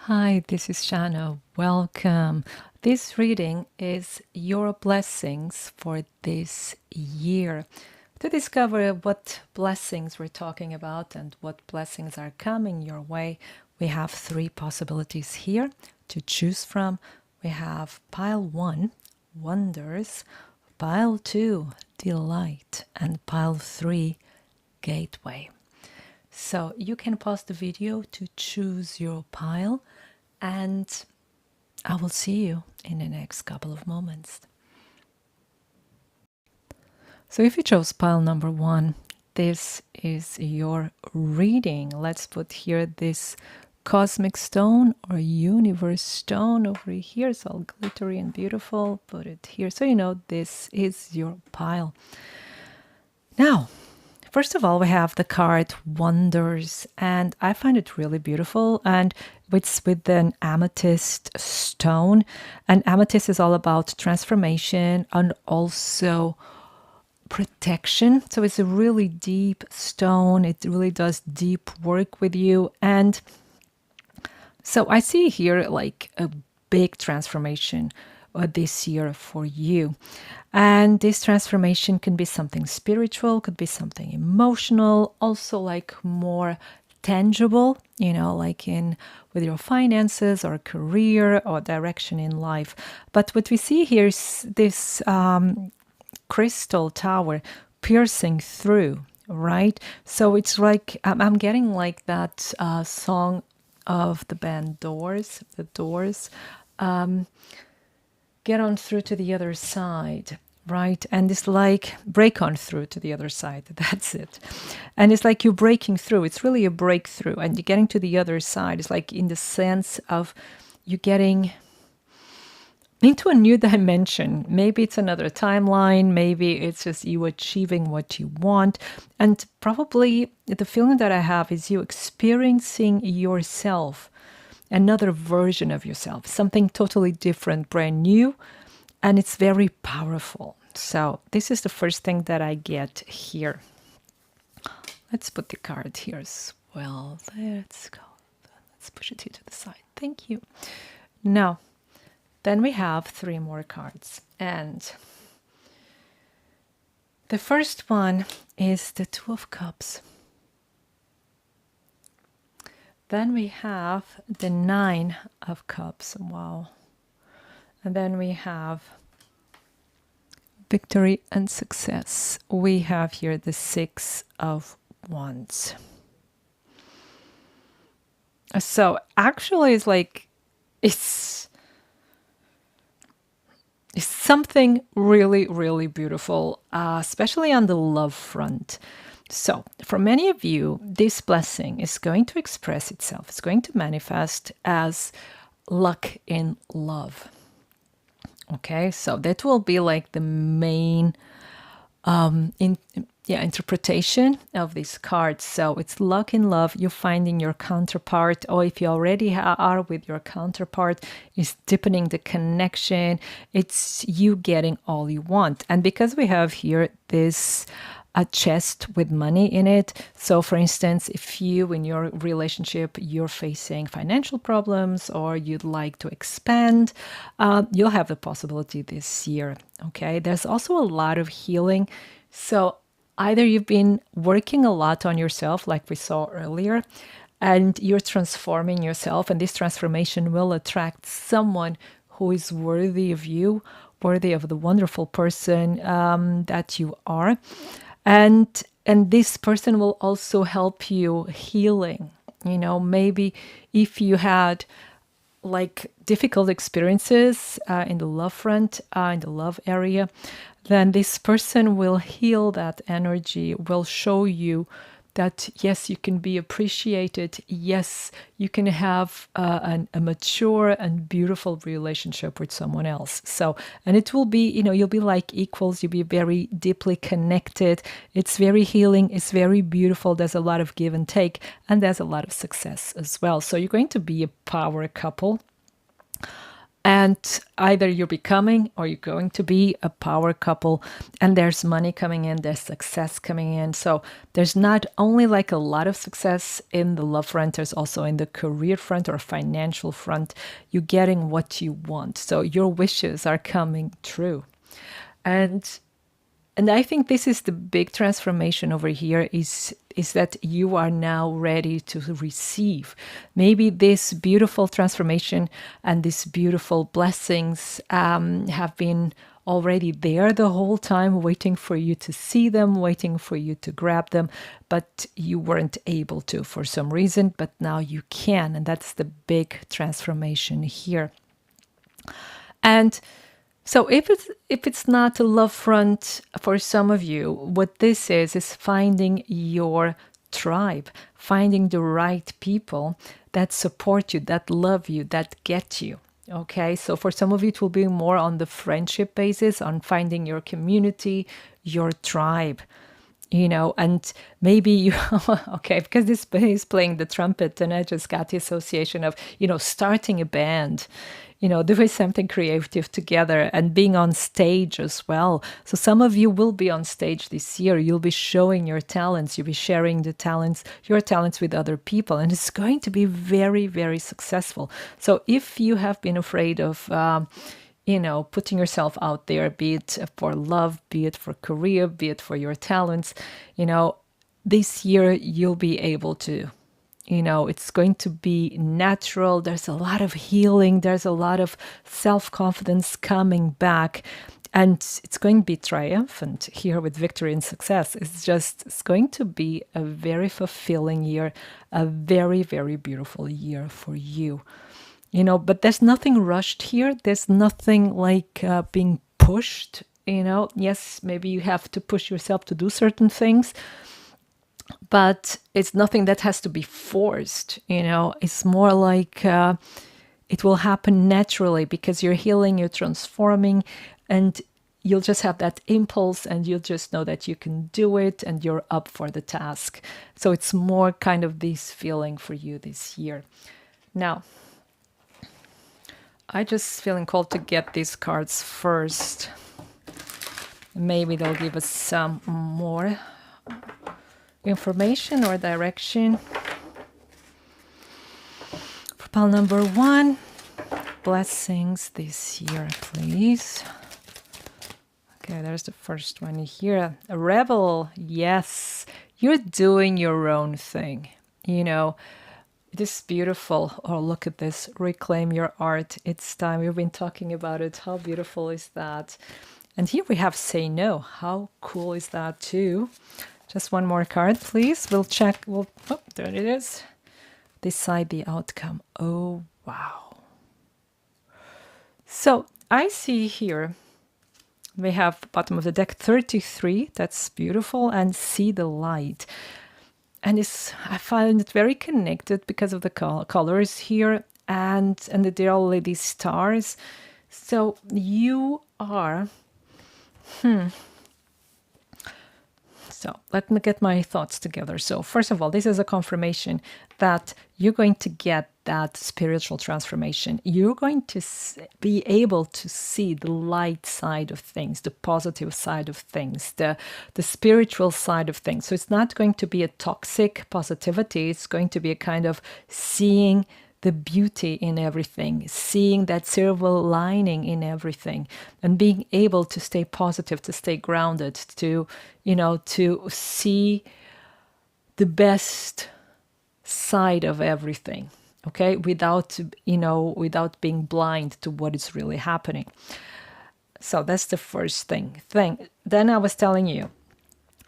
Hi, this is Shannah. Welcome. This reading is your blessings for this year. To discover what blessings we're talking about and what blessings are coming your way, we have three possibilities here to choose from. We have pile 1, wonders, pile 2, delight, and pile 3, gateway. So you can pause the video to choose your pile, and I will see you in the next couple of moments. So if you chose pile number 1, this is your reading. Let's put here this cosmic stone or universe stone over here. It's all glittery and beautiful. Put it here so you know this is your pile. Now, first of all, we have the card Wonders, and I find it really beautiful. And it's with an amethyst stone. And amethyst is all about transformation and also protection. So it's a really deep stone. It really does deep work with you. And so I see here like a big transformation this year for you. And this transformation can be something spiritual, could be something emotional, also like more tangible, like in with your finances or career or direction in life. But what we see here is this crystal tower piercing through, right? So it's like I'm getting like that song of the band Doors, the Doors. Get on through to the other side, right? And it's like break on through to the other side. That's it. And it's like you're breaking through. It's really a breakthrough. And you're getting to the other side. It's like in the sense of you getting into a new dimension. Maybe it's another timeline. Maybe it's just you achieving what you want. And probably the feeling that I have is you experiencing yourself, another version of yourself, something totally different, brand new, and it's very powerful. So this is the first thing that I get here. Let's put the card here as well. Let's go. Let's push it here to the side. Thank you. Now, then we have 3 more cards. And the first one is the Two of Cups. Then we have the 9 of Cups. Wow. And then we have victory and success. We have here the 6 of Wands. So actually it's like it's something really, really beautiful, especially on the love front. So, for many of you, this blessing is going to express itself. It's going to manifest as luck in love. Okay, so that will be like the main interpretation of these cards. So it's luck in love. You're finding your counterpart, or if you already are with your counterpart, is deepening the connection. It's you getting all you want. And because we have here this a chest with money in it. So for instance, if you in your relationship, you're facing financial problems or you'd like to expand, you'll have the possibility this year. Okay. There's also a lot of healing. So either you've been working a lot on yourself, like we saw earlier, and you're transforming yourself, and this transformation will attract someone who is worthy of you, worthy of the wonderful person that you are. And this person will also help you healing. Maybe if you had like difficult experiences in the love front, in the love area, then this person will heal that energy, will show you that, yes, you can be appreciated. Yes, you can have a mature and beautiful relationship with someone else. So, and it will be, you'll be like equals. You'll be very deeply connected. It's very healing. It's very beautiful. There's a lot of give and take, and there's a lot of success as well. So you're going to be a power couple. And either you're becoming or you're going to be a power couple, and there's money coming in, there's success coming in. So there's not only like a lot of success in the love front, there's also in the career front or financial front. You're getting what you want. So your wishes are coming true. And I think this is the big transformation over here is that you are now ready to receive. Maybe this beautiful transformation and these beautiful blessings have been already there the whole time, waiting for you to see them, waiting for you to grab them, but you weren't able to for some reason, but now you can. And that's the big transformation here. And so if it's not a love front for some of you, what this is finding your tribe, finding the right people that support you, that love you, that get you. Okay, so for some of you, it will be more on the friendship basis, on finding your community, your tribe, and maybe you, okay, because this is playing the trumpet, and I just got the association of, starting a band, doing something creative together and being on stage as well. So some of you will be on stage this year. You'll be showing your talents. You'll be sharing your talents with other people, and it's going to be very, very successful. So if you have been afraid of, putting yourself out there, be it for love, be it for career, be it for your talents, this year you'll be able to, it's going to be natural. There's a lot of healing. There's a lot of self-confidence coming back. And it's going to be triumphant here with victory and success. It's going to be a very fulfilling year, a very, very beautiful year for you. But there's nothing rushed here. There's nothing like being pushed, Yes, maybe you have to push yourself to do certain things, but it's nothing that has to be forced, It's more like it will happen naturally because you're healing, you're transforming, and you'll just have that impulse and you'll just know that you can do it and you're up for the task. So it's more kind of this feeling for you this year. Now, I just feeling called to get these cards first. Maybe they'll give us some more information or direction. For pile number 1, blessings this year, please. Okay, there's the first one here. A rebel. Yes, you're doing your own thing. This is beautiful. Oh, look at this. Reclaim your art. It's time. We've been talking about it. How beautiful is that? And here we have say no. How cool is that too? Just one more card, please. We'll check. Oh, there it is. Decide the outcome. Oh, wow. So I see here we have bottom of the deck 33. That's beautiful. And see the light. And I find it very connected because of the colors here, and there are all these stars. So you are. So let me get my thoughts together. So first of all, this is a confirmation that you're going to get that spiritual transformation. You're going to be able to see the light side of things, the positive side of things, the spiritual side of things. So it's not going to be a toxic positivity. It's going to be a kind of seeing the beauty in everything, seeing that silver lining in everything, and being able to stay positive, to stay grounded, to see the best side of everything, okay, without being blind to what is really happening. So that's the first thing. Then I was telling you,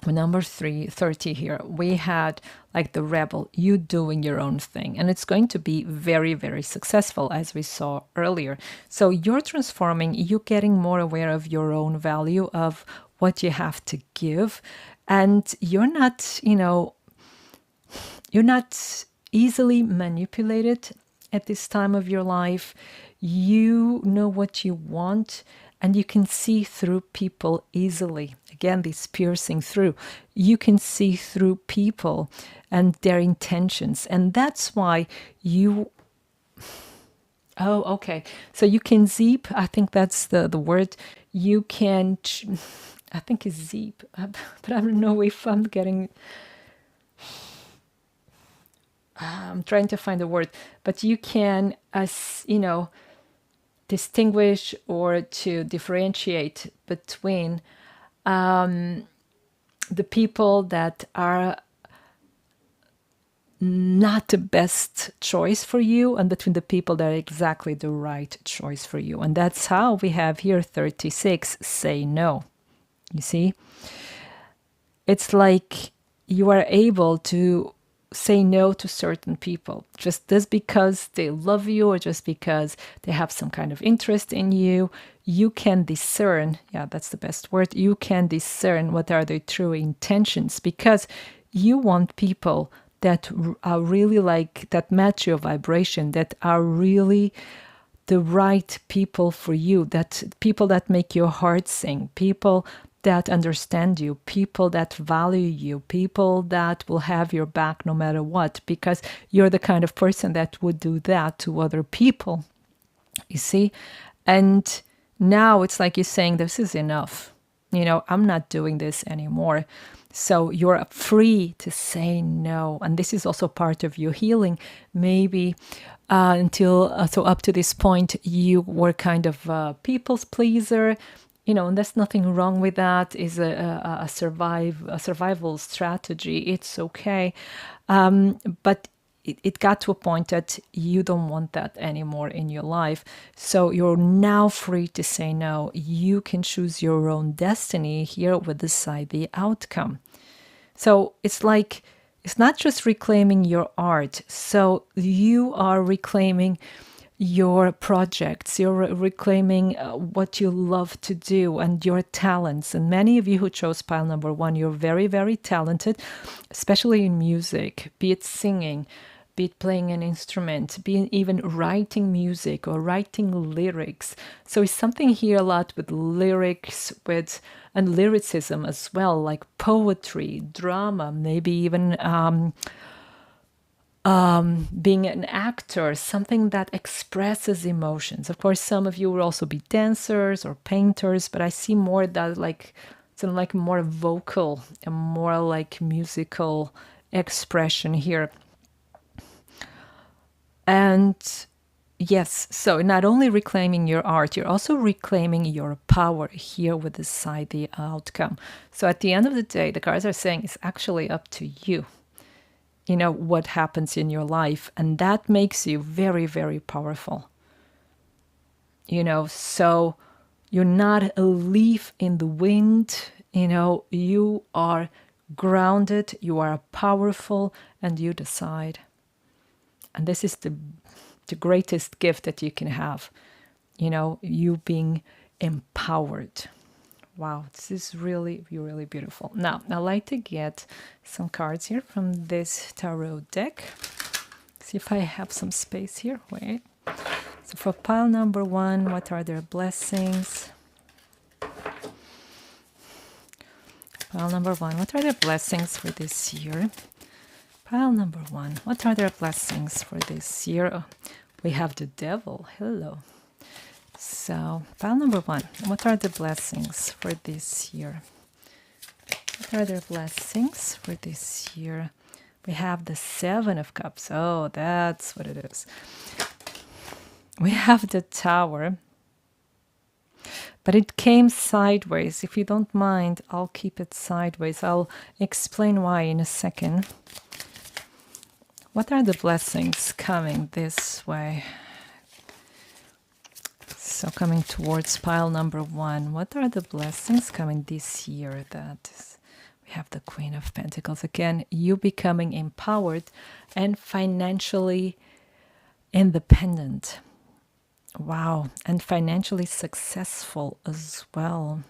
number 30 here, we had like the rebel, you doing your own thing, and it's going to be very, very successful, as we saw earlier. So you're transforming, you're getting more aware of your own value, of what you have to give, and you're not easily manipulated at this time of your life. You know what you want, and you can see through people easily. Again, this piercing through. You can see through people and their intentions. And that's why you Oh, okay. So you can zip. I think that's the word. You can, I think it's zip, but I don't know if I'm getting, I'm trying to find the word, but you can, distinguish or to differentiate between the people that are not the best choice for you and between the people that are exactly the right choice for you. And that's how we have here 36 say no. You see? It's like you are able to say no to certain people just because they love you or just because they have some kind of interest in you. You can discern, yeah, that's the best word. You can discern what are their true intentions because you want people that are really like that match your vibration, that are really the right people for you, that people that make your heart sing, people that understand you, people that value you, people that will have your back no matter what, because you're the kind of person that would do that to other people, you see? And now it's like you're saying, this is enough. I'm not doing this anymore. So you're free to say no. And this is also part of your healing. Maybe so up to this point, you were kind of a people's pleaser, and there's nothing wrong with that. Is a survival strategy. It's okay. But it got to a point that you don't want that anymore in your life. So you're now free to say no. You can choose your own destiny here with decide the outcome. So it's like, it's not just reclaiming your art. So you are reclaiming your projects, you're reclaiming what you love to do and your talents. And many of you who chose pile number 1, you're very, very talented, especially in music, be it singing, be it playing an instrument, be it even writing music or writing lyrics. So it's something here a lot with lyrics, and lyricism as well, like poetry, drama, maybe even being an actor, something that expresses emotions. Of course, some of you will also be dancers or painters, but I see more that like something like more vocal and more like musical expression here. And yes, so not only reclaiming your art, you're also reclaiming your power here with decide the outcome. So at the end of the day, the cards are saying it's actually up to you. What happens in your life, and that makes you very, very powerful. So you're not a leaf in the wind. You are grounded, you are powerful, and you decide. And this is the greatest gift that you can have, you being empowered. Wow, this is really, really beautiful. Now, I like to get some cards here from this tarot deck. See if I have some space here. Wait. So for pile number 1, what are their blessings? Pile number 1, what are their blessings for this year? Pile number 1, what are their blessings for this year? Oh, we have the devil. Hello. So, pile number 1, what are the blessings for this year? What are their blessings for this year? We have the 7 of Cups. Oh, that's what it is. We have the Tower. But it came sideways. If you don't mind, I'll keep it sideways. I'll explain why in a second. What are the blessings coming this way? So coming towards pile number 1, what are the blessings coming this year? We have the Queen of Pentacles. Again, you becoming empowered and financially independent. Wow. And financially successful as well.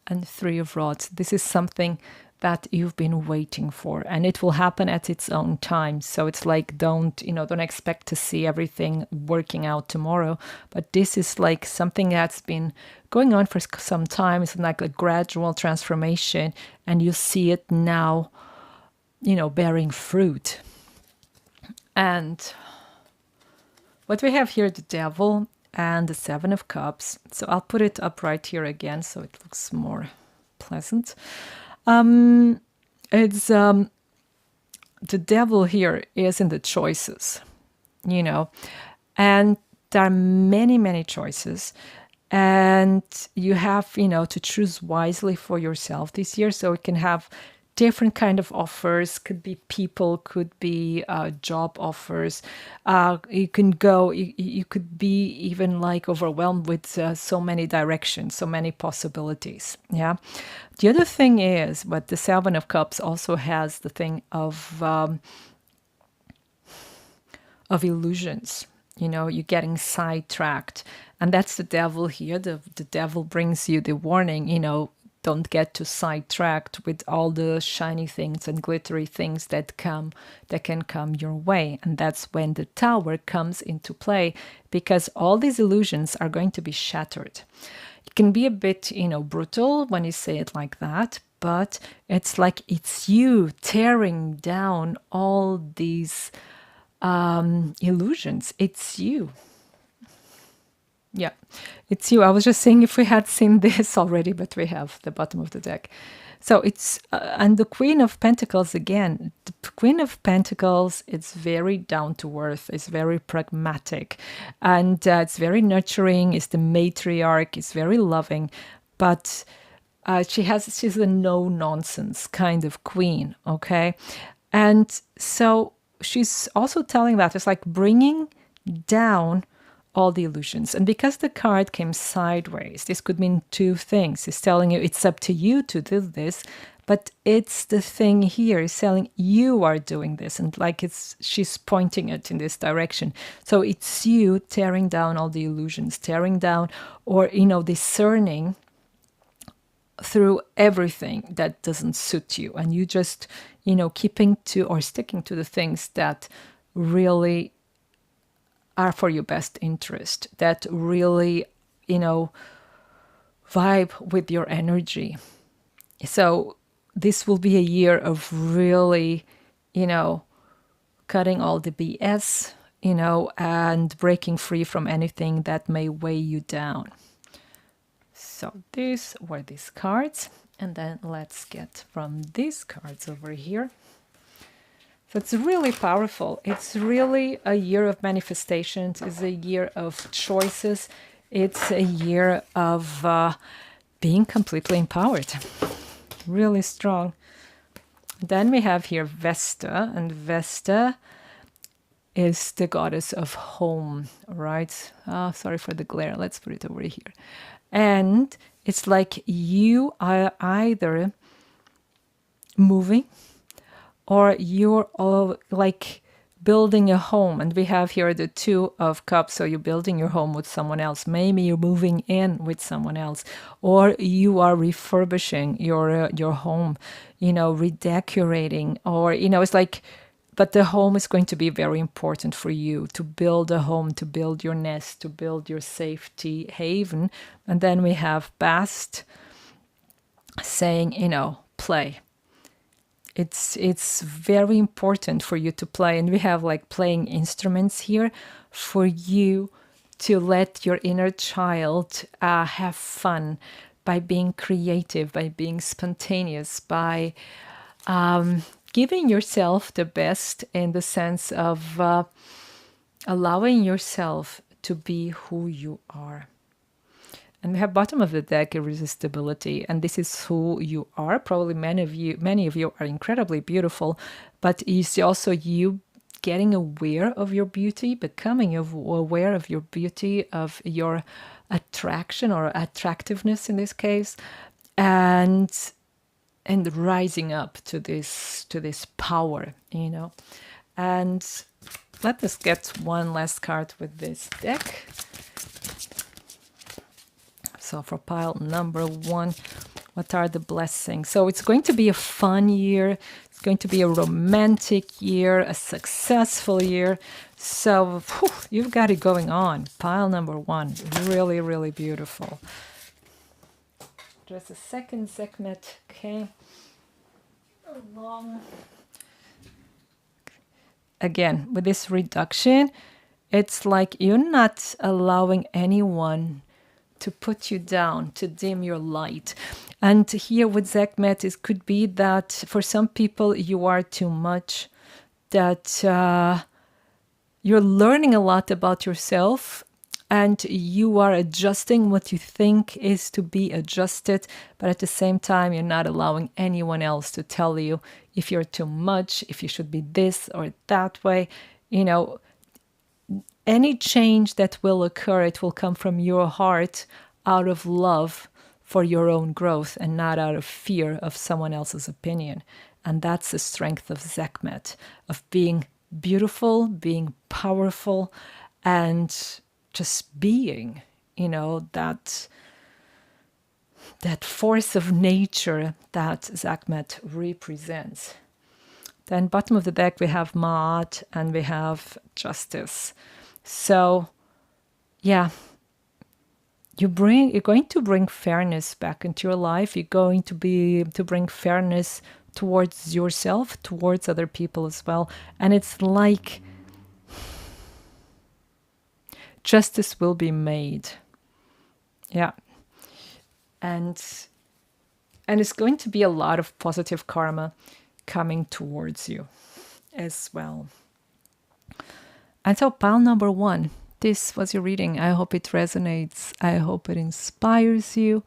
And 3 of Rods. This is something that you've been waiting for, and it will happen at its own time. So it's like, don't expect to see everything working out tomorrow, but this is like something that's been going on for some time. It's like a gradual transformation, and you see it now, bearing fruit. And what we have here, the Devil and the Seven of Cups. So I'll put it up right here again so it looks more pleasant. It's the Devil here is in the choices, you know, and there are many, many choices. And you have, you know, to choose wisely for yourself this year. So it can have different kind of offers, could be people, could be job offers. You can go, you could be even like overwhelmed with so many directions, so many possibilities. Yeah. The other thing is, but the Seven of Cups also has the thing of illusions. You know, you're getting sidetracked. And that's the devil here. The devil brings you the warning, you know, don't get too sidetracked with all the shiny things and glittery things that can come your way. And that's when the tower comes into play, because all these illusions are going to be shattered. It can be a bit, you know, brutal when you say it like that, but it's like it's you tearing down all these illusions. It's you. Yeah, it's you. I was just saying if we had seen this already, but we have the bottom of the deck. So it's, and the Queen of Pentacles again. The Queen of Pentacles, it's very down to earth, it's very pragmatic, and it's very nurturing, it's the matriarch, it's very loving, but she's a no nonsense kind of queen, okay? And so she's also telling that it's like bringing down all the illusions. And because the card came sideways, this could mean two things. It's telling you it's up to you to do this, but it's the thing here is telling you are doing this, and like she's pointing it in this direction. So it's you tearing down all the illusions, tearing down, or you know, discerning through everything that doesn't suit you, and you just, you know, keeping to or sticking to the things that really are for your best interest, that really, you know, vibe with your energy. So this will be a year of really, you know, cutting all the BS, you know, and breaking free from anything that may weigh you down. So these were these cards. And then let's get from these cards over here. So it's really powerful. It's really a year of manifestations. It's a year of choices. It's a year of being completely empowered. Really strong. Then we have here Vesta, and Vesta is the goddess of home, right? Sorry for the glare. Let's put it over here. And it's like you are either moving or you're all like building a home. And we have here the Two of Cups. So you're building your home with someone else. Maybe you're moving in with someone else, or you are refurbishing your home, you know, redecorating, or, you know, it's like, but the home is going to be very important for you to build a home, to build your nest, to build your safety haven. And then we have Bast saying, you know, play. It's very important for you to play. And we have like playing instruments here for you to let your inner child have fun by being creative, by being spontaneous, by giving yourself the best in the sense of allowing yourself to be who you are. And we have bottom of the deck, irresistibility, and this is who you are. Probably many of you are incredibly beautiful, but it's also you getting aware of your beauty, becoming aware of your beauty, of your attraction or attractiveness in this case, and rising up to this power, you know. And let us get one last card with this deck. So for pile number 1, what are the blessings? So it's going to be a fun year. It's going to be a romantic year, a successful year. So you've got it going on. Pile number 1, really, really beautiful. Just a second, Sekhmet came along. again, with this reduction, it's like you're not allowing anyone to put you down, to dim your light. And here with Zekmet, it could be that for some people you are too much, that you're learning a lot about yourself and you are adjusting what you think is to be adjusted, but at the same time, you're not allowing anyone else to tell you if you're too much, if you should be this or that way. You know, any change that will occur, it will come from your heart out of love for your own growth and not out of fear of someone else's opinion. And that's the strength of Zekmet, of being beautiful, being powerful, and just being, that force of nature that Zekmet represents. Then bottom of the deck, we have Ma'at and we have Justice. So, yeah, you're going to bring fairness back into your life. You're going to bring fairness towards yourself, towards other people as well. And it's like justice will be made. Yeah. And it's going to be a lot of positive karma coming towards you as well. And so pile number 1, this was your reading. I hope it resonates. I hope it inspires you.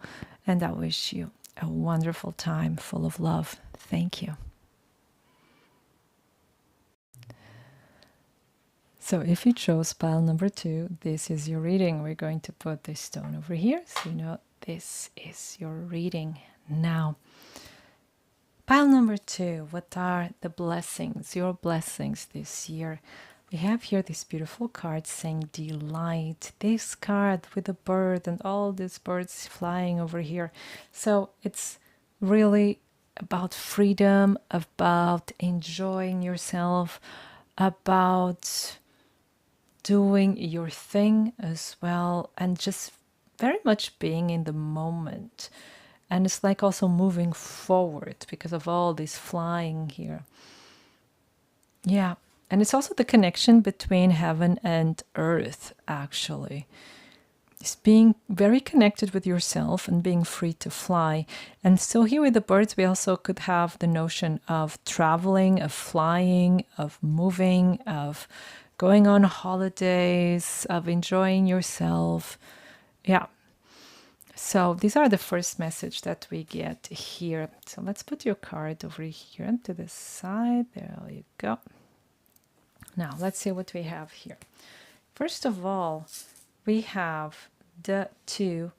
And I wish you a wonderful time full of love. Thank you. So if you chose pile number 2, this is your reading. We're going to put this stone over here so you know this is your reading now. Pile number 2, what are the blessings, your blessings this year? We have here this beautiful card saying delight. This card with a bird and all these birds flying over here. So it's really about freedom, about enjoying yourself, about doing your thing as well, and just very much being in the moment. And it's like also moving forward because of all this flying here. Yeah. And it's also the connection between heaven and earth, actually. It's being very connected with yourself and being free to fly. And so here with the birds, we also could have the notion of traveling, of flying, of moving, of going on holidays, of enjoying yourself. Yeah. So these are the first message that we get here. So let's put your card over here to the side. There you go. Now, let's see what we have here. First of all, we have the 2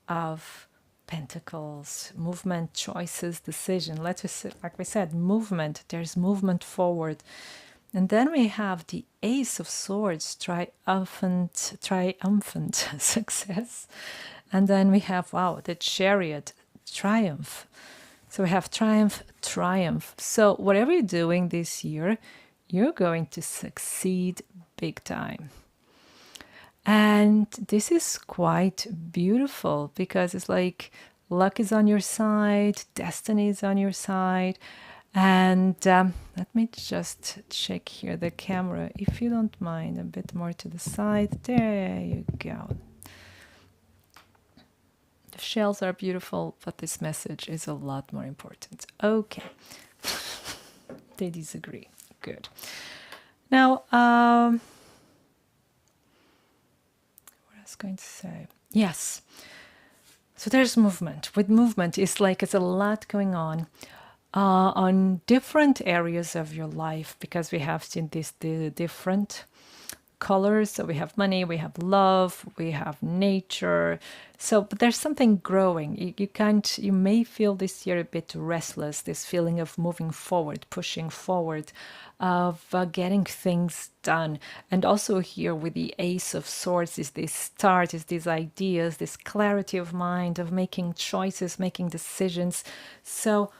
of Pentacles, movement, choices, decision. Let's just, like we said, movement. There's movement forward. And then we have the Ace of Swords, triumphant success. And then we have, wow, the Chariot, triumph. So we have triumph. So whatever you're doing this year, you're going to succeed big time. And this is quite beautiful because it's like luck is on your side, destiny is on your side. And let me just check here the camera, if you don't mind, a bit more to the side. There you go. The shells are beautiful, but this message is a lot more important. Okay. They disagree. Good. Now, what I was going to say. Yes. So there's movement. With movement, it's like it's a lot going on different areas of your life, because we have seen the different colors. So we have money, we have love, we have nature. So, but there's something growing. You may feel this year a bit restless, this feeling of moving forward, pushing forward, of getting things done. And also here with the Ace of Swords is this start, is these ideas, this clarity of mind, of making choices, making decisions. So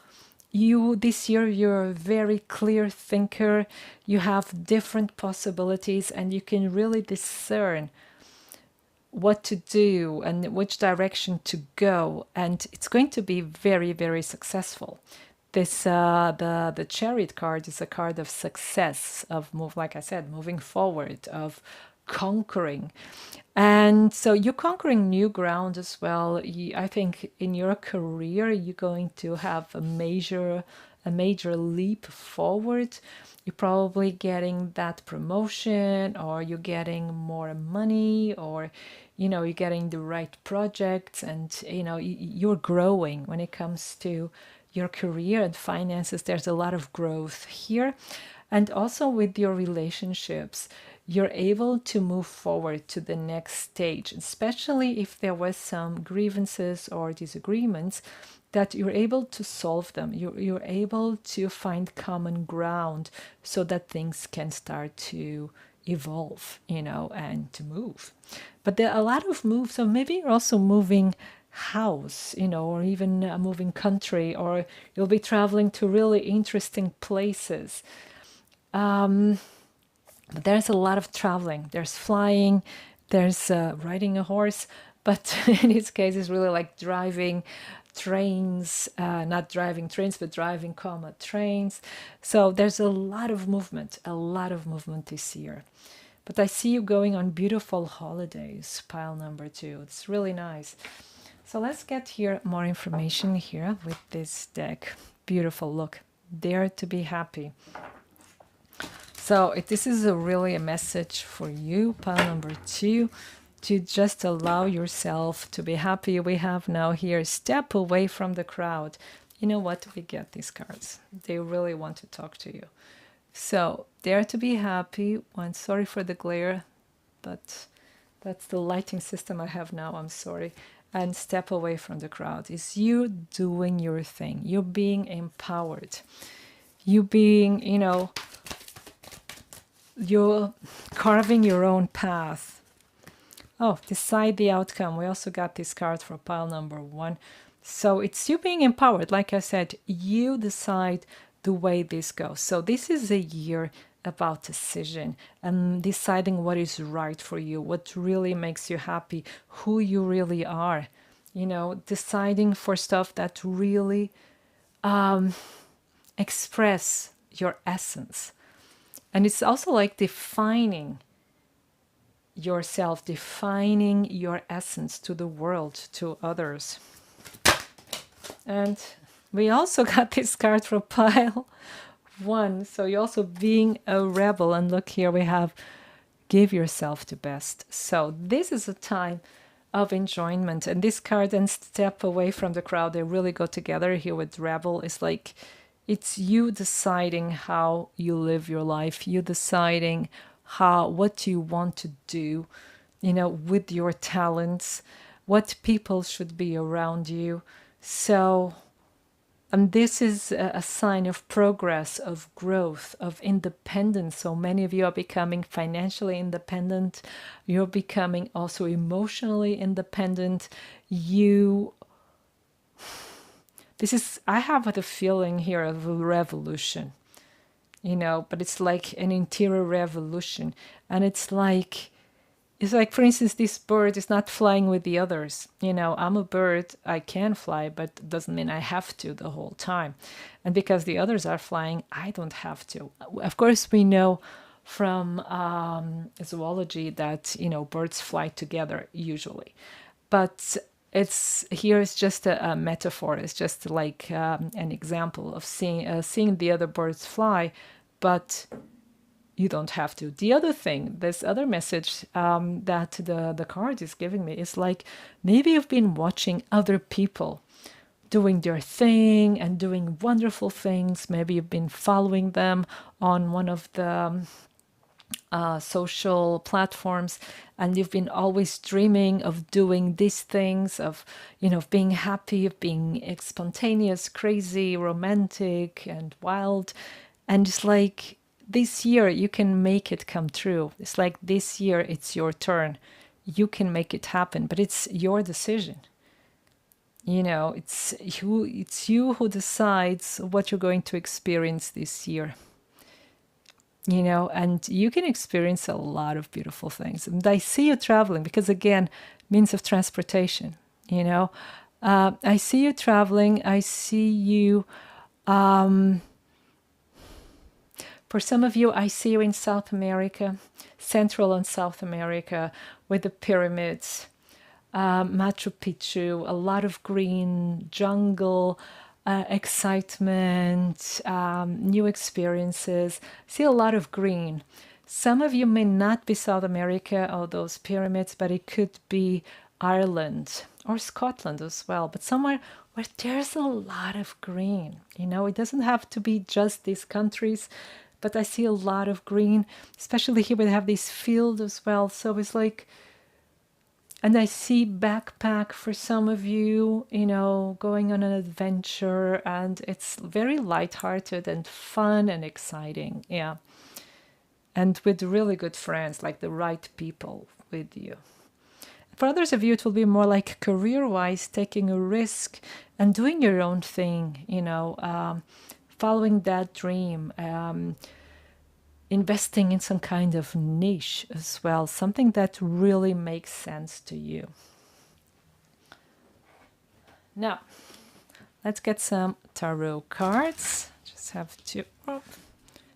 this year, you're a very clear thinker. You have different possibilities and you can really discern what to do and which direction to go. And it's going to be very, very successful. this the Chariot card is a card of success, of like I said, moving forward, of conquering. And so you're conquering new ground as well. I think in your career you're going to have a major leap forward. You're probably getting that promotion, or you're getting more money, or you're getting the right projects, and you're growing when it comes to your career and finances. There's a lot of growth here. And also with your relationships, you're able to move forward to the next stage, especially if there was some grievances or disagreements, that you're able to solve them. You're able to find common ground so that things can start to evolve, and to move. But there are a lot of moves. So maybe you're also moving house, or even moving country, or you'll be traveling to really interesting places. But there's a lot of traveling. There's flying, there's riding a horse, but in this case, it's really like driving trains, not driving trains, but driving, trains. So there's a lot of movement this year. But I see you going on beautiful holidays, pile number 2. It's really nice. So let's get here more information here with this deck. Beautiful, look. Dare to be happy. So this is really a message for you, pile number 2, to just allow yourself to be happy. We have now here, step away from the crowd. You know what? We get these cards. They really want to talk to you. So dare to be happy. One, sorry for the glare, but that's the lighting system I have now. I'm sorry. And step away from the crowd. Is you doing your thing. You're being empowered. You being, you're carving your own path. Oh, decide the outcome. We also got this card for pile number 1. So it's you being empowered. Like I said, you decide the way this goes. So this is a year about decision and deciding what is right for you, what really makes you happy, who you really are. Deciding for stuff that really express your essence. And it's also like defining yourself, defining your essence to the world, to others. And we also got this card from pile 1. So you're also being a rebel. And look here, we have give yourself the best. So this is a time of enjoyment. And this card and step away from the crowd, they really go together here with rebel. It's like it's you deciding how you live your life. You deciding what you want to do, with your talents, what people should be around you. So, and this is a sign of progress, of growth, of independence. So many of you are becoming financially independent. You're becoming also emotionally independent. I have the feeling here of a revolution, but it's like an interior revolution. And it's like, for instance, this bird is not flying with the others. I'm a bird, I can fly, but it doesn't mean I have to the whole time. And because the others are flying, I don't have to. Of course, we know from zoology that, birds fly together usually. But it's just a metaphor. It's just like an example of seeing the other birds fly, but you don't have to. The other thing, this other message that the card is giving me is like, maybe you've been watching other people doing their thing and doing wonderful things. Maybe you've been following them on one of the social platforms, and you've been always dreaming of doing these things, of being happy, of being spontaneous, crazy, romantic, and wild. And it's like, this year you can make it come true. It's like, this year it's your turn. You can make it happen, but it's your decision. It's you who decides what you're going to experience this year. And you can experience a lot of beautiful things. And I see you traveling because, again, means of transportation, I see you traveling. I see you For some of you, I see you in South America, Central and South America, with the pyramids, Machu Picchu, a lot of green, jungle, excitement, new experiences. See a lot of green. Some of you may not be South America or those pyramids, but it could be Ireland or Scotland as well, but somewhere where there's a lot of green. It doesn't have to be just these countries, but I see a lot of green, especially here we have this field as well. So it's like, and I see backpack for some of you, going on an adventure, and it's very lighthearted and fun and exciting. Yeah. And with really good friends, like the right people with you. For others of you, it will be more like career-wise, taking a risk and doing your own thing, following that dream, investing in some kind of niche as well, something that really makes sense to you. Now, let's get some tarot cards. Just have to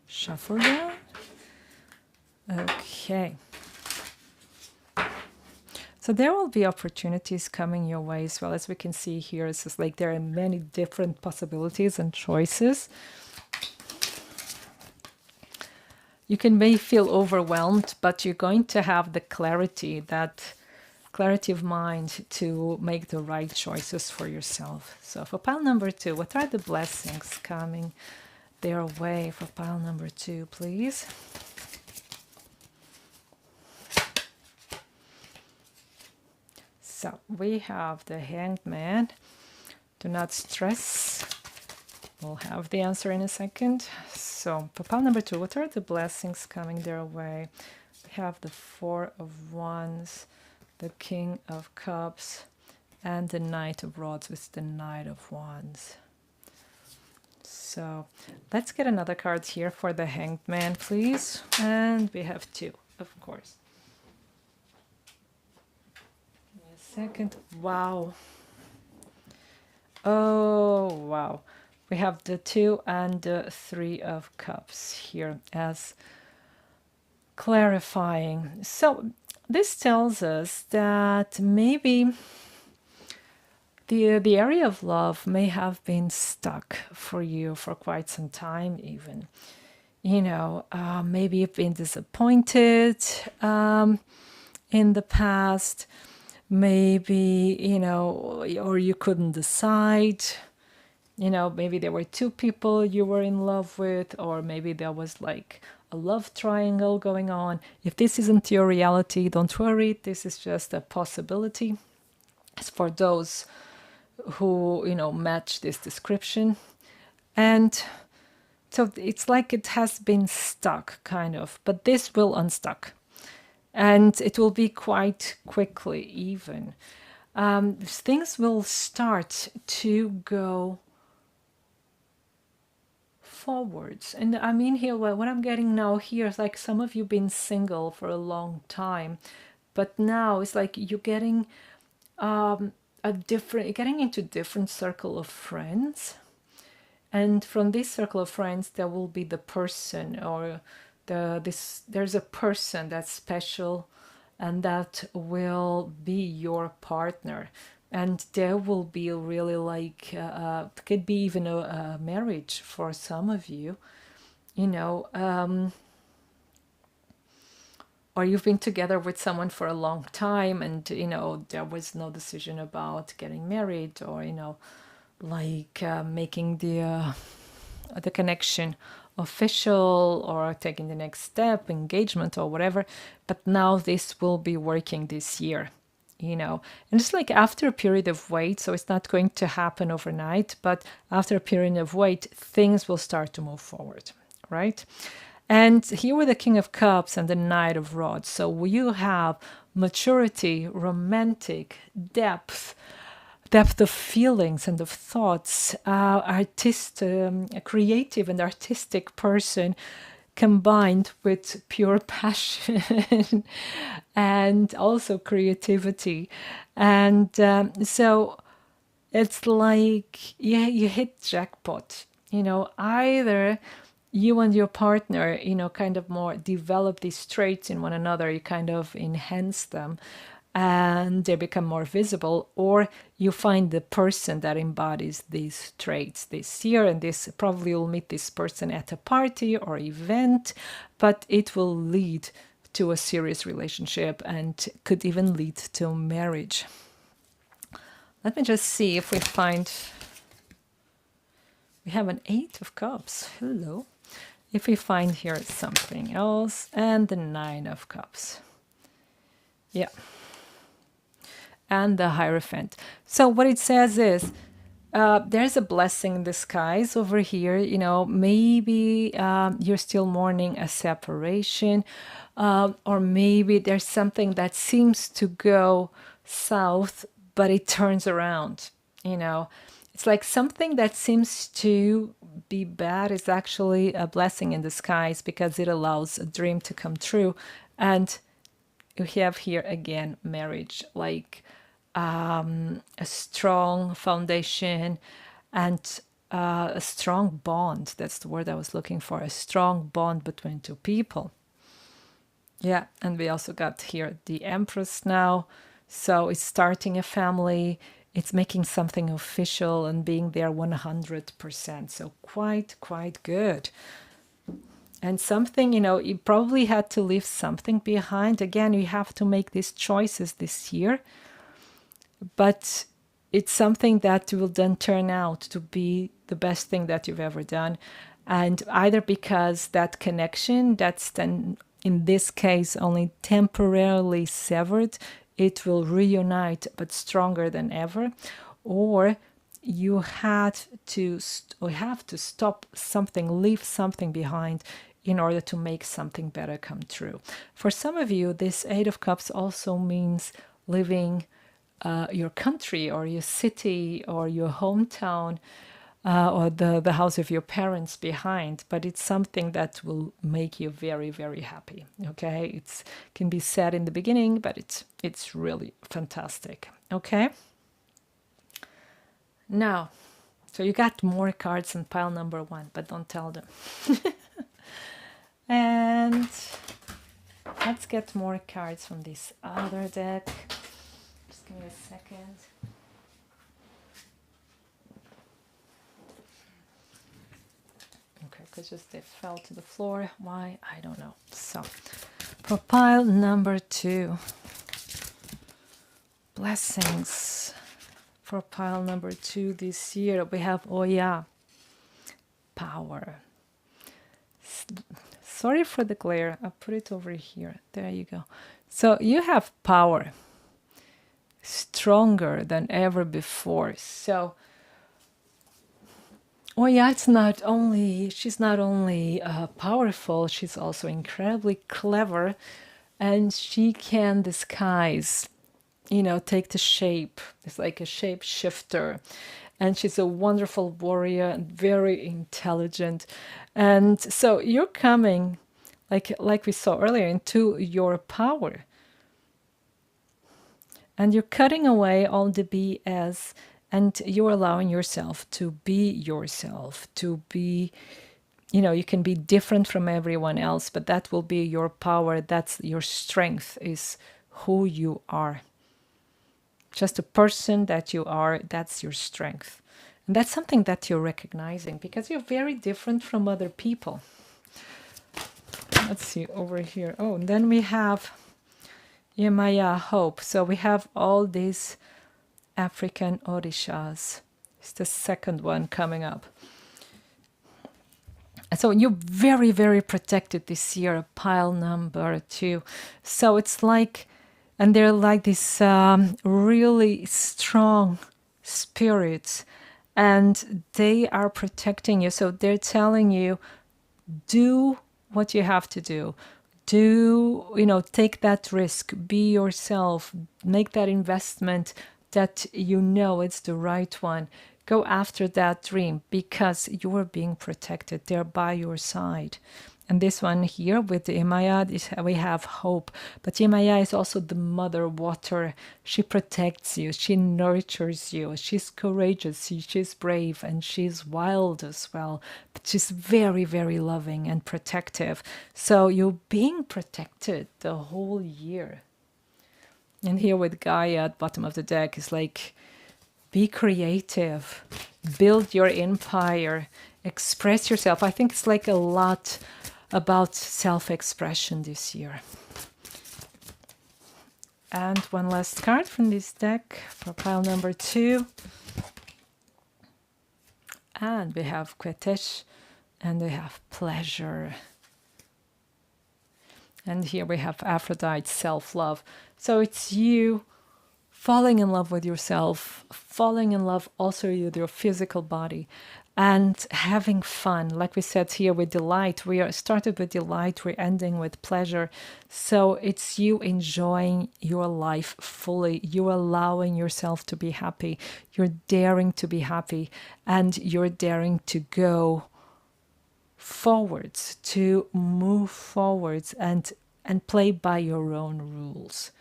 shuffle them. Okay. So there will be opportunities coming your way as well. As we can see here, it's just like there are many different possibilities and choices. You may feel overwhelmed, but you're going to have the clarity of mind to make the right choices for yourself. So for pile number 2, what are the blessings coming their way for pile number 2, please? So we have the Hanged Man. Do not stress. We'll have the answer in a second. So for pile number 2, what are the blessings coming their way? We have the Four of Wands, the King of Cups, and the Knight of Rods with the Knight of Wands. So let's get another card here for the Hanged Man, please. And we have 2, of course. Give me a second. Wow. Oh, wow. We have the 2 and the 3 of Cups here as clarifying. So this tells us that maybe the area of love may have been stuck for you for quite some time even. Maybe you've been disappointed in the past. Maybe, or you couldn't decide. Maybe there were 2 people you were in love with, or maybe there was like a love triangle going on. If this isn't your reality, don't worry. This is just a possibility. It's for those who, match this description. And so it's like it has been stuck, kind of, but this will unstuck. And it will be quite quickly even. Things will start to go forwards. And I mean here, what I'm getting now here is like some of you been single for a long time, but now it's like you're getting getting into different circle of friends, and from this circle of friends there will be the person or there's a person that's special and that will be your partner. And there will be really like, could be even a marriage for some of you, or you've been together with someone for a long time and, there was no decision about getting married or, making the connection official or taking the next step, engagement or whatever. But now this will be working this year. And it's like after a period of wait, so it's not going to happen overnight, but after a period of wait, things will start to move forward, right? And here with the King of Cups and the Knight of Rods, so you have maturity, romantic, depth of feelings and of thoughts, a creative and artistic person combined with pure passion and also creativity. And so it's like, you hit jackpot. Either you and your partner, kind of more develop these traits in one another, you kind of enhance them and they become more visible, or you find the person that embodies these traits this year. And this probably will meet this person at a party or event, but it will lead to a serious relationship and could even lead to marriage. Let me just see if we find. We have an 8 of Cups. Hello. If we find here something else, and the 9 of Cups. Yeah. And the Hierophant. So what it says is, there's a blessing in disguise over here. Maybe you're still mourning a separation, or maybe there's something that seems to go south, but it turns around. It's like something that seems to be bad is actually a blessing in disguise, because it allows a dream to come true. And you have here again marriage, like a strong foundation and a strong bond. That's the word I was looking for, a strong bond between two people. Yeah, and we also got here the Empress now. So it's starting a family, it's making something official and being there 100%. So quite good. And something, you probably had to leave something behind. Again, you have to make these choices this year. But it's something that will then turn out to be the best thing that you've ever done. And either because that connection that's then, in this case, only temporarily severed, it will reunite but stronger than ever, or you have to stop something, leave something behind in order to make something better come true. For some of you, this 8 of Cups also means leaving your country or your city or your hometown, or the house of your parents behind, but it's something that will make you very, very happy. Okay, it can be said in the beginning, but it's really fantastic. Okay. Now, so you got more cards in pile number 1, but don't tell them. And let's get more cards from this other deck. Just give me a second. Okay, because just they fell to the floor. Why? I don't know. So, for pile number 2, blessings. For pile number 2 this year, we have, oh yeah, power. Sorry for the glare. I'll put it over here. There you go. So you have power, stronger than ever before. So, oh yeah, she's not only powerful, she's also incredibly clever, and she can disguise, take the shape. It's like a shape shifter. And she's a wonderful warrior and very intelligent. And so you're coming, like we saw earlier, into your power. And you're cutting away all the BS, and you're allowing yourself to be yourself, to be, you can be different from everyone else, but that will be your power. That's your strength, is who you are. Just a person that you are, that's your strength. And that's something that you're recognizing, because you're very different from other people. Let's see over here. Oh, and then we have Yemaya Hope. So we have all these African Orishas. It's the second one coming up. So you're very, very protected this year, pile number 2. So it's like, and they're like these really strong spirits, and they are protecting you. So they're telling you, do what you have to do. Take that risk, be yourself, make that investment that it's the right one. Go after that dream, because you're being protected. They're by your side. And this one here with the Imaya, we have hope. But Imaya is also the mother water. She protects you. She nurtures you. She's courageous. She's brave. And she's wild as well. But she's very, very loving and protective. So you're being protected the whole year. And here with Gaia at bottom of the deck is like, be creative. Build your empire. Express yourself. I think it's like a lot about self-expression this year. And one last card from this deck for pile number 2. And we have Kwetesh, and we have pleasure. And here we have Aphrodite, self-love. So it's you falling in love with yourself, falling in love also with your physical body, and having fun. Like we said here with delight, we are started with delight, we're ending with pleasure. So it's you enjoying your life fully. You're allowing yourself to be happy. You're daring to be happy, and you're daring to go forwards, to move forwards and play by your own rules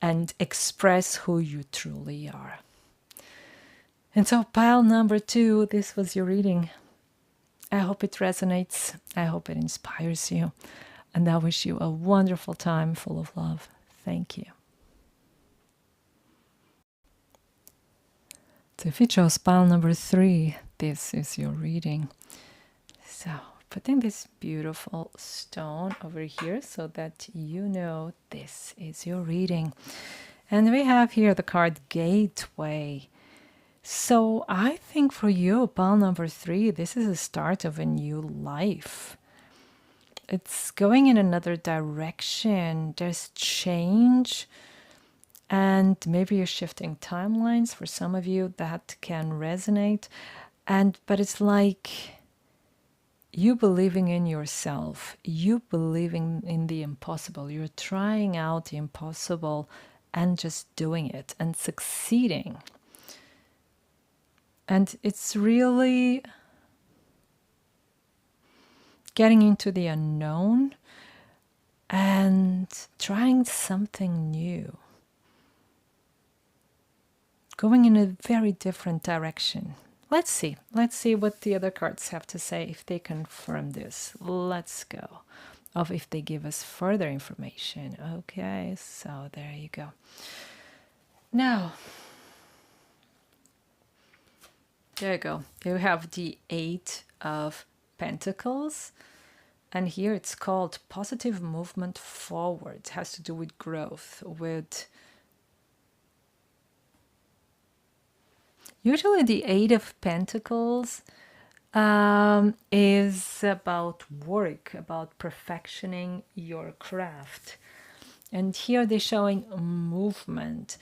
and express who you truly are. And so pile number 2, this was your reading. I hope it resonates. I hope it inspires you. And I wish you a wonderful time full of love. Thank you. So if you chose pile number 3, this is your reading. So putting this beautiful stone over here so that you know this is your reading. And we have here the card Gateway. So I think for you, pile number 3, this is the start of a new life. It's going in another direction. There's change. And maybe you're shifting timelines. For some of you, that can resonate. But it's like you believing in yourself. You believing in the impossible. You're trying out the impossible and just doing it and succeeding. And it's really getting into the unknown and trying something new. Going in a very different direction. Let's see what the other cards have to say, if they confirm this. Let's go. Of if they give us further information. Okay, so there you go. Now, there you go. You have the 8 of Pentacles. And here it's called positive movement forward. It has to do with growth, with... Usually the 8 of Pentacles is about work, about perfectioning your craft. And here they're showing movement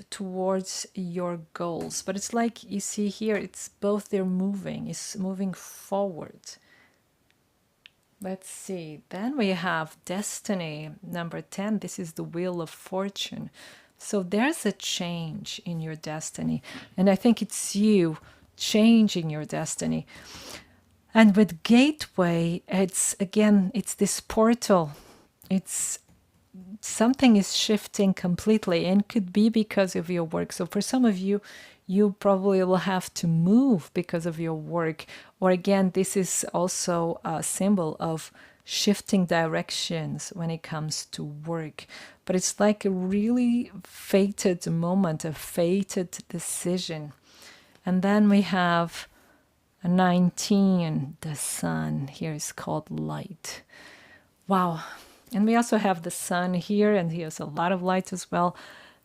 towards your goals. But it's like, you see here, it's both they're moving, it's moving forward. Let's see. Then we have Destiny, number 10. This is the Wheel of Fortune. So there's a change in your destiny. And I think it's you changing your destiny. And with Gateway, it's this portal. It's something is shifting completely, and could be because of your work. So for some of you, you probably will have to move because of your work. Or again, this is also a symbol of shifting directions when it comes to work. But it's like a really fated moment, a fated decision. And then we have a 19, the sun. Here is called light. Wow. And we also have the sun here, and he has a lot of light as well.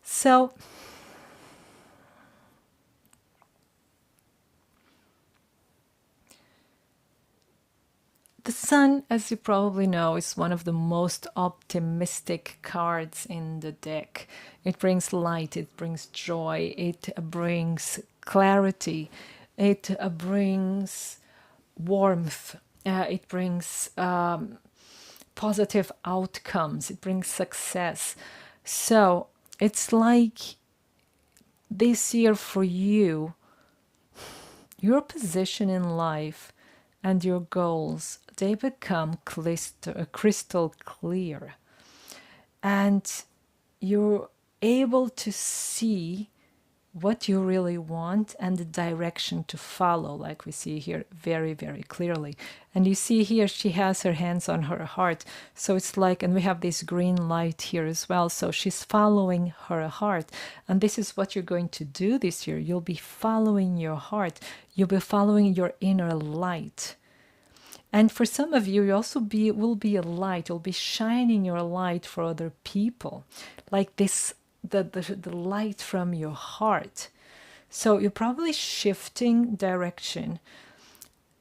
So the sun, as you probably know, is one of the most optimistic cards in the deck. It brings light, it brings joy, it brings clarity, it brings warmth, it brings positive outcomes, it brings success. So it's like this year for you, your position in life and your goals, they become crystal clear. And you're able to see what you really want and the direction to follow, like we see here very, very clearly. And you see here, she has her hands on her heart. So it's like, and we have this green light here as well. So she's following her heart. And this is what you're going to do this year. You'll be following your heart. You'll be following your inner light. And for some of you, you also will be a light. You'll be shining your light for other people, like this, the light from your heart. So you're probably shifting direction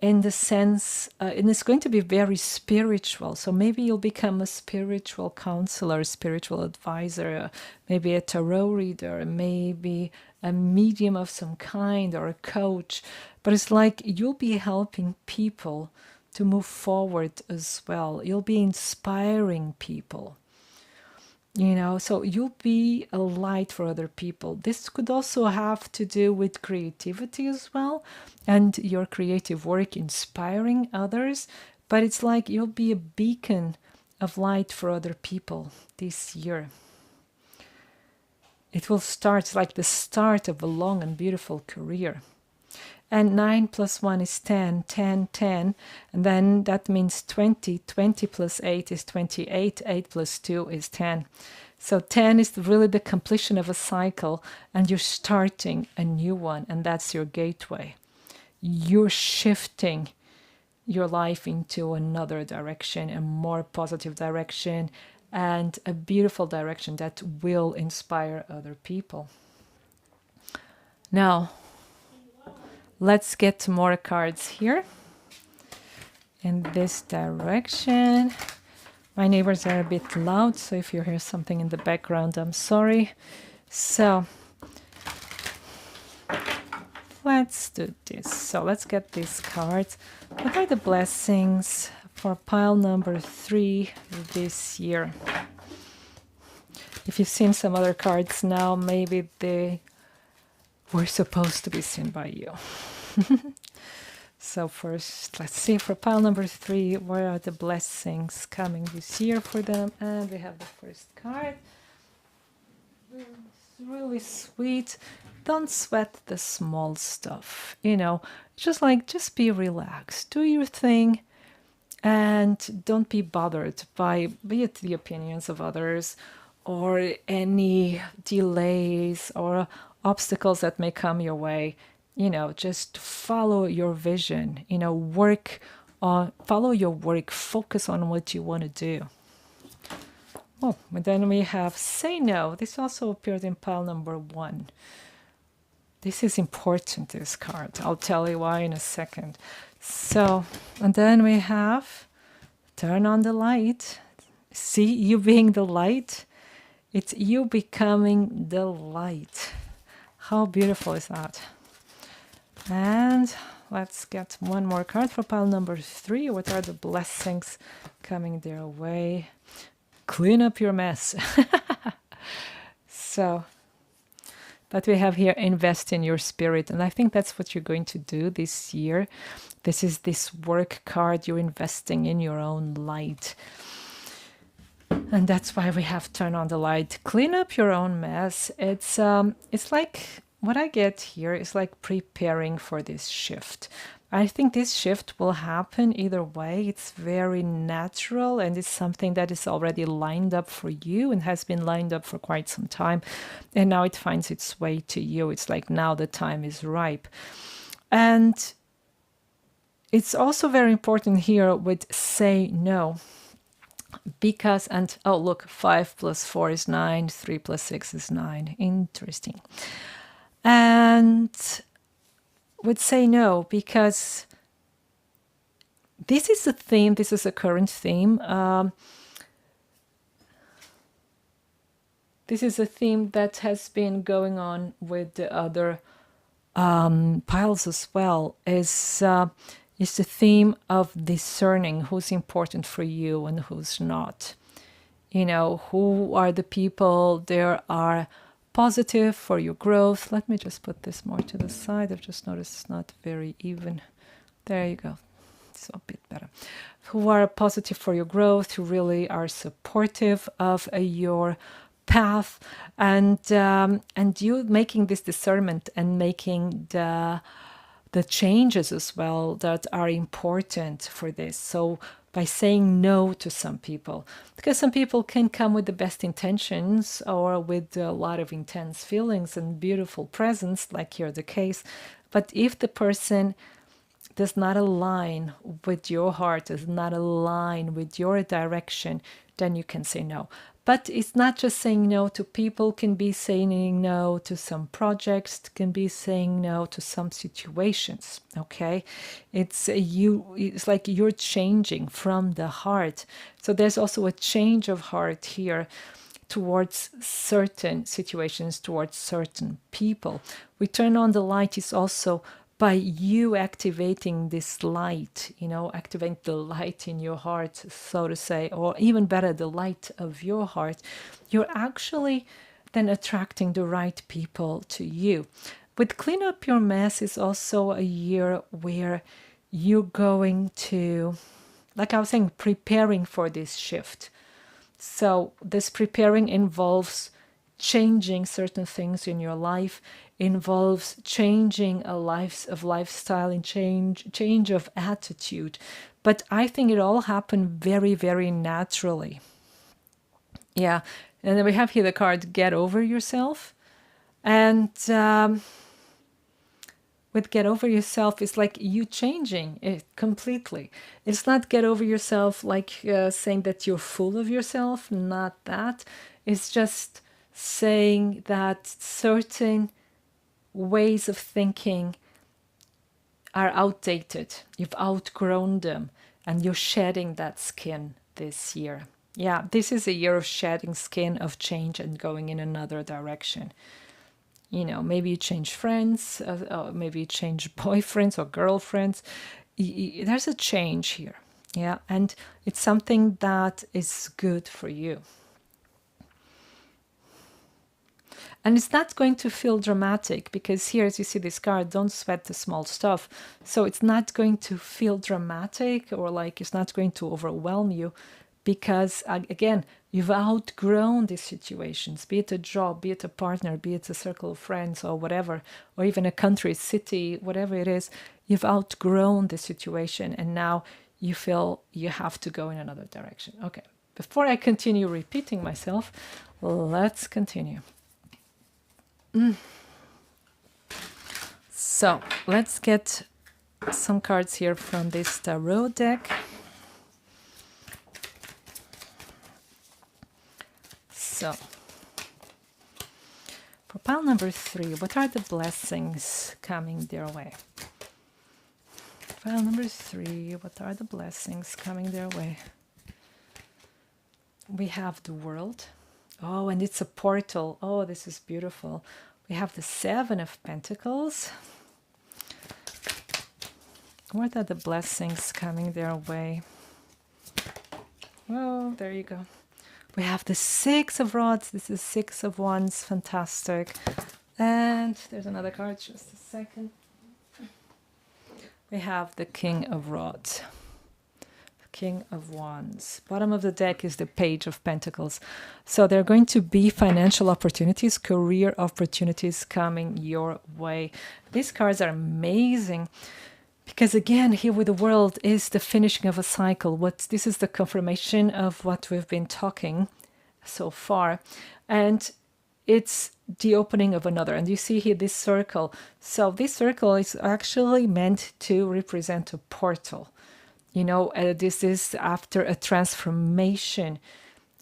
in the sense, and it's going to be very spiritual. So maybe you'll become a spiritual counselor, spiritual advisor, maybe a tarot reader, maybe a medium of some kind, or a coach. But it's like you'll be helping people to move forward as well. You'll be inspiring people. So you'll be a light for other people. This could also have to do with creativity as well, and your creative work inspiring others. But it's like you'll be a beacon of light for other people this year. It will start like the start of a long and beautiful career. And 9 plus 1 is 10, 10, 10. And then that means 20. 20 plus 8 is 28. 8 plus 2 is 10. So 10 is really the completion of a cycle, and you're starting a new one, and that's your gateway. You're shifting your life into another direction, a more positive direction, and a beautiful direction that will inspire other people. Now, let's get more cards here in this direction. My neighbors are a bit loud, so if you hear something in the background, I'm sorry. So let's do this. So let's get these cards. What are the blessings for pile number 3 this year? If you've seen some other cards now, maybe they were supposed to be seen by you. So first, let's see for pile number 3, what are the blessings coming this year for them? And we have the first card. It's really sweet. Don't sweat the small stuff. Just be relaxed. Do your thing. And don't be bothered by, be it the opinions of others or any delays or obstacles that may come your way. Just follow your vision, follow your work, focus on what you want to do. Oh, and then we have say no. This also appeared in pile number 1. This is important, this card. I'll tell you why in a second. So, and then we have turn on the light. See, you being the light. It's you becoming the light. How beautiful is that? And let's get one more card for pile number 3. What are the blessings coming their way? Clean up your mess. So, but we have here, invest in your spirit. And I think that's what you're going to do this year. This is this work card. You're investing in your own light. And that's why we have turn on the light. Clean up your own mess. It's like, what I get here is like preparing for this shift. I think this shift will happen either way. It's very natural, and it's something that is already lined up for you and has been lined up for quite some time. And now it finds its way to you. It's like now the time is ripe. And it's also very important here with say no. Because, and oh, look, 5 plus 4 is 9, 3 plus 6 is 9. Interesting. And would say no, because this is a theme, this is a current theme. This is a theme that has been going on with the other piles as well, is the theme of discerning who's important for you and who's not. Who are the people there are positive for your growth. Let me just put this more to the side. I've just noticed it's not very even. There you go. So a bit better. Who are positive for your growth, who really are supportive of your path, and you making this discernment and making the changes as well that are important for this. So by saying no to some people, because some people can come with the best intentions or with a lot of intense feelings and beautiful presence, like here the case, but if the person does not align with your heart, does not align with your direction, then you can say no. But it's not just saying no to people, can be saying no to some projects, can be saying no to some situations, okay? It's like you're changing from the heart. So there's also a change of heart here towards certain situations, towards certain people. We turn on the light is also by you activating this light, activating the light in your heart, so to say, or even better, the light of your heart, you're actually then attracting the right people to you. With Clean Up Your Mess is also a year where you're going to, like I was saying, preparing for this shift. So this preparing involves changing certain things in your life, involves changing a lifestyle and change of attitude. But I think it all happened very, very naturally. Yeah. And then we have here the card, Get Over Yourself. And with Get Over Yourself, it's like you changing it completely. It's not get over yourself like saying that you're full of yourself, not that. It's just saying that certain ways of thinking are outdated. You've outgrown them and you're shedding that skin this year. Yeah, this is a year of shedding skin, of change and going in another direction. Maybe you change friends, maybe you change boyfriends or girlfriends. There's a change here. Yeah, and it's something that is good for you. And it's not going to feel dramatic because here, as you see this card, don't sweat the small stuff. So it's not going to feel dramatic or like it's not going to overwhelm you because, again, you've outgrown these situations, be it a job, be it a partner, be it a circle of friends or whatever, or even a country, city, whatever it is. You've outgrown the situation and now you feel you have to go in another direction. Okay, before I continue repeating myself, let's continue. So let's get some cards here from this tarot deck. So for pile number 3, what are the blessings coming their way? Pile number 3, what are the blessings coming their way? We have the World. Oh, and it's a portal. Oh, this is beautiful. We have the 7 of Pentacles. What are the blessings coming their way? Oh, there you go. We have the 6 of Rods. This is 6 of Wands. Fantastic. And there's another card. Just a second. We have the King of Rods. King of Wands. Bottom of the deck is the Page of Pentacles. So there are going to be financial opportunities, career opportunities coming your way. These cards are amazing because, again, here with the World is the finishing of a cycle. This is the confirmation of what we've been talking so far. And it's the opening of another. And you see here this circle. So this circle is actually meant to represent a portal. This is after a transformation,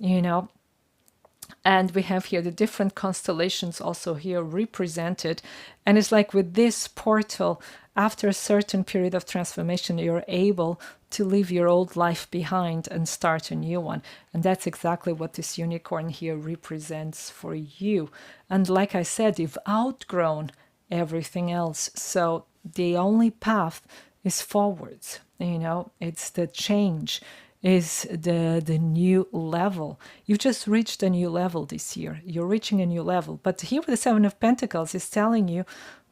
and we have here the different constellations also here represented. And it's like with this portal, after a certain period of transformation, you're able to leave your old life behind and start a new one. And that's exactly what this unicorn here represents for you. And like I said, you've outgrown everything else. So the only path is forwards. It's the change, is the new level. You just reached a new level this year. You're reaching a new level. But here with the 7 of Pentacles is telling you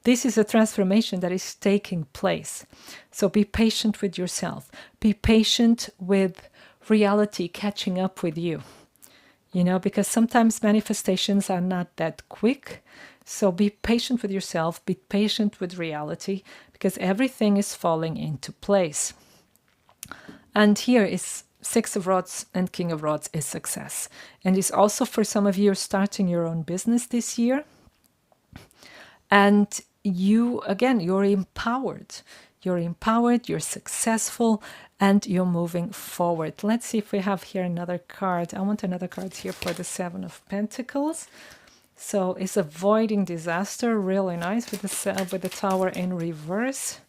this is a transformation that is taking place. So be patient with yourself. Be patient with reality catching up with you. Because sometimes manifestations are not that quick. So be patient with yourself, be patient with reality, because everything is falling into place. And here is Six of Rods and King of Rods is success. And it's also for some of you starting your own business this year. And you're empowered. You're empowered, you're successful, and you're moving forward. Let's see if we have here another card. I want another card here for the Seven of Pentacles. So it's avoiding disaster, really nice with the Tower in reverse.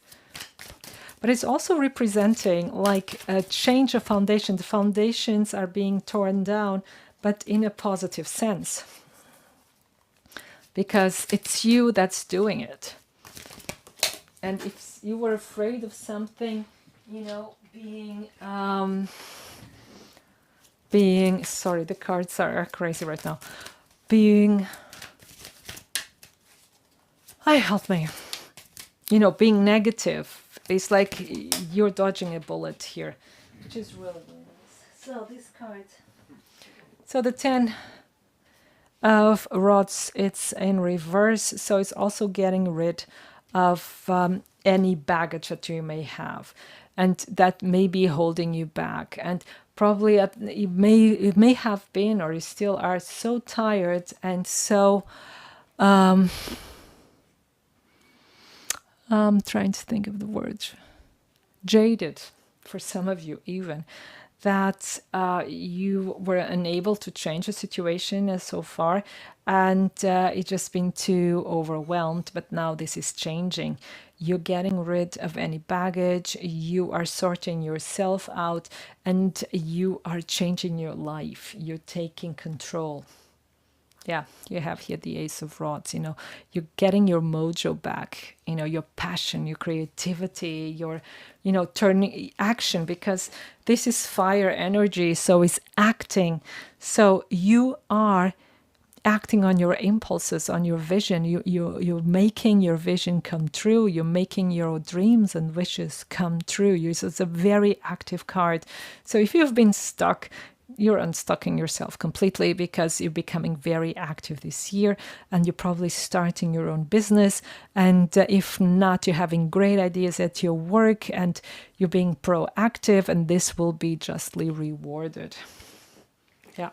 But it's also representing like a change of foundation. The foundations are being torn down, but in a positive sense. Because it's you that's doing it. And if you were afraid of something, sorry, the cards are crazy right now. Help me. Being negative. It's like you're dodging a bullet here, which is really, really nice. So this card. So the 10 of Rods, it's in reverse. So it's also getting rid of any baggage that you may have, and that may be holding you back. And probably it may have been, or you still are so tired and so I'm trying to think of the word, jaded for some of you even, that you were unable to change the situation so far, and it's just been too overwhelmed. But now this is changing. You're getting rid of any baggage, you are sorting yourself out, and you are changing your life. You're taking control. Yeah, you have here the Ace of Rods. You're getting your mojo back, your passion, your creativity, your, turning action, because this is fire energy. So it's acting. So you are acting on your impulses, on your vision. You're making your vision come true. You're making your dreams and wishes come true. So it's a very active card. So if you've been stuck, you're unstucking yourself completely, because you're becoming very active this year, and you're probably starting your own business. And if not, you're having great ideas at your work, and you're being proactive, and this will be justly rewarded. Yeah.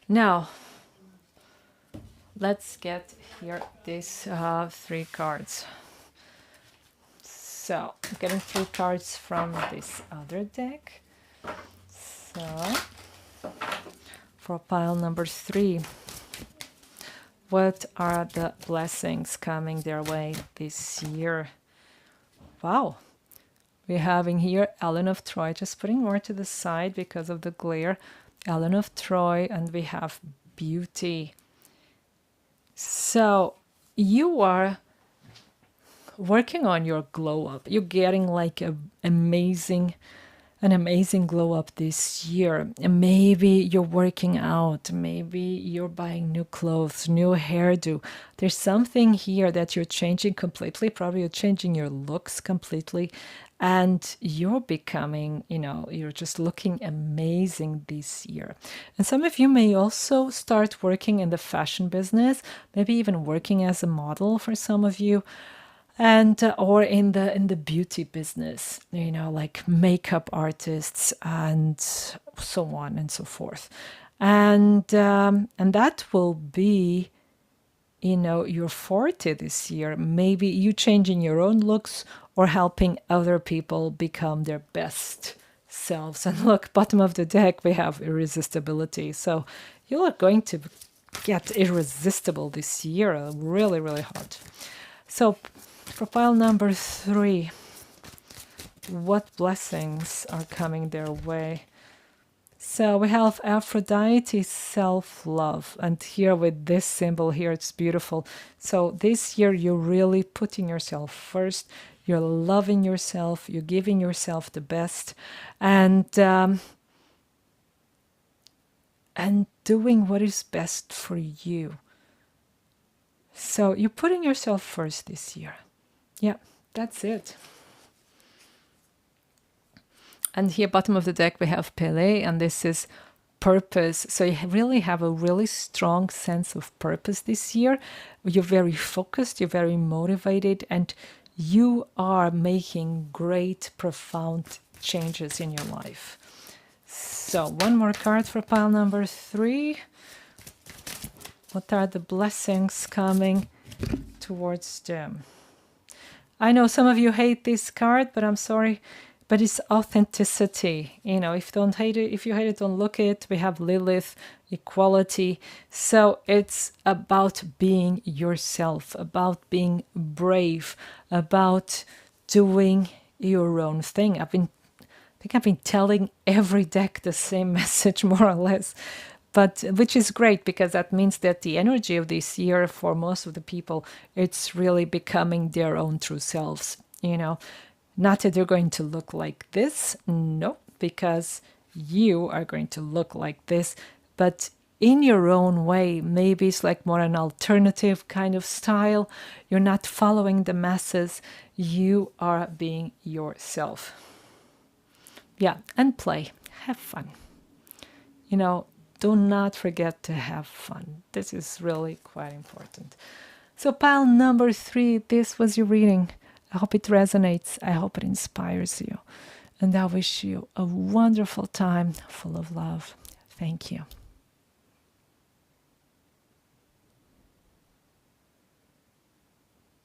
Now, let's get here these 3 cards. So, I'm getting 3 cards from this other deck. So, for pile number 3, what are the blessings coming their way this year? Wow. We're having here Ellen of Troy, just putting more to the side because of the glare. Ellen of Troy, and we have beauty. So, you are working on your glow up. You're getting like an amazing glow up this year. And maybe you're working out, maybe you're buying new clothes, new hairdo. There's something here that you're changing completely. Probably you're changing your looks completely, and you're becoming, you're just looking amazing this year. And some of you may also start working in the fashion business, maybe even working as a model for some of you. And or in the beauty business, like makeup artists and so on and so forth, and that will be, your forte this year. Maybe you changing your own looks or helping other people become their best selves. And look, bottom of the deck, we have irresistibility. So you are going to get irresistible this year, really, really hot. So for pile number 3, what blessings are coming their way? So we have Aphrodite, self-love. And here with this symbol here, it's beautiful. So this year, you're really putting yourself first. You're loving yourself. You're giving yourself the best. And doing what is best for you. So you're putting yourself first this year. Yeah, that's it. And here, bottom of the deck, we have Pele, and this is purpose. So you really have a really strong sense of purpose this year. You're very focused, you're very motivated, and you are making great, profound changes in your life. So one more card for pile number 3. What are the blessings coming towards them? I know some of you hate this card, but I'm sorry. But it's authenticity. You know, if you don't hate it, if you hate it, don't look it. We have Lilith, equality. So it's about being yourself, about being brave, about doing your own thing. I think I've been telling every deck the same message, more or less. But which is great, because that means that the energy of this year for most of the people, it's really becoming their own true selves, you know. Not that they're going to look like this, no, because you are going to look like this, but in your own way. Maybe it's like more an alternative kind of style. You're not following the masses, you are being yourself. Yeah, and play, have fun. You know, do not forget to have fun. This is really quite important. So pile number 3, this was your reading. I hope it resonates. I hope it inspires you. And I wish you a wonderful time full of love. Thank you.